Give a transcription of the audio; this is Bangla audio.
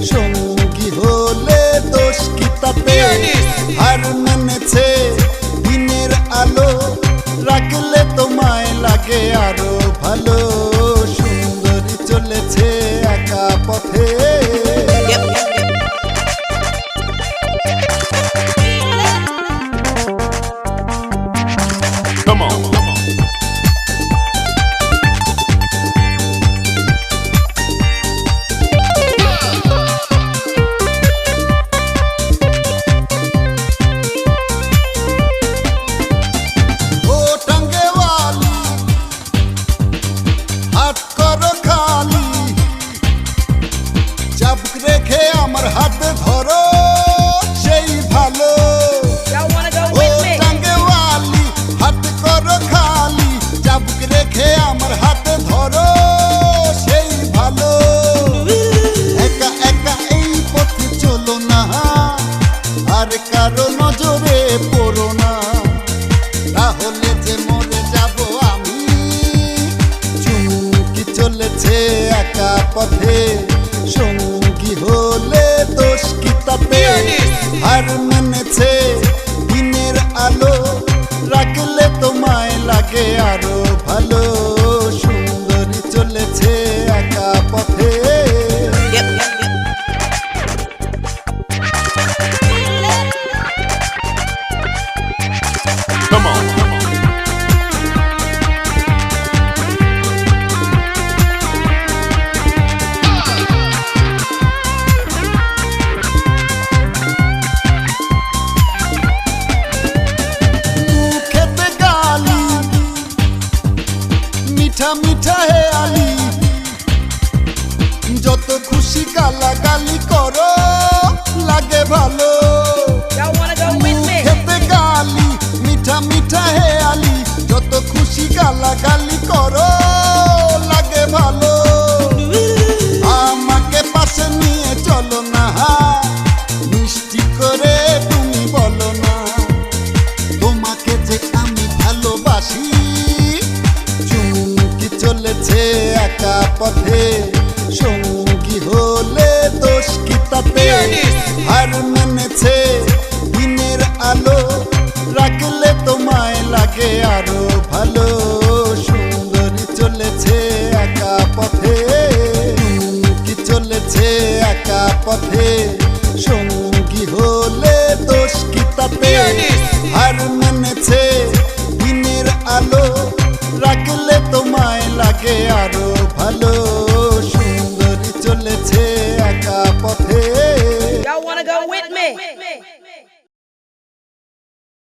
সঙ্গী হলে দোষ কি তাতে হার মেনেছে দিনের আলো রাখলে তোমায় লাগে আরো ভালো সুন্দরী চলেছে একা পথে Come on. রেখে আমার হাতে ধরো সেই ভালো টাঙ্গেওয়ালি হাত করো খালি চাবুক রেখে আমার হাতে ধরো সেই ভালো একা একা এই পথে চলো না আর কারো নজরে পড়ো না তাহলে যে মরে যাব আমি চুমকি চলেছে একা পথে সঙ্গী হলে দোষ কি তাতে হার মেনেছে দিনের আলো রাখলে তোমায় লাগে আরো ভালো সুন্দরী চলেছে একা পথে Come on. মিঠা মিঠা হে আলি যত খুশি গালাগালি করো লাগে ভালো খেতে গালি মিঠা মিঠা হে আলি যত খুশি গালাগালি করো লাগে ভালো আমাকে পাশে নিয়ে চলো না মিষ্টি করে তুমি বলো না তোমাকে যে আমি ভালোবাসি চলেছে একা পথে সঙ্গী হলে দোষ কি তাতে হার মেনেছে দিনের আলো রাখলে তোমায় লাগে আরো ভালো সুন্দরী চলেছে একা পথে কি চলেছে একা পথে সঙ্গী হলে দোষ কি তাতে হার মেনেছে দিনের আলো রাখলে তোমায় লাগে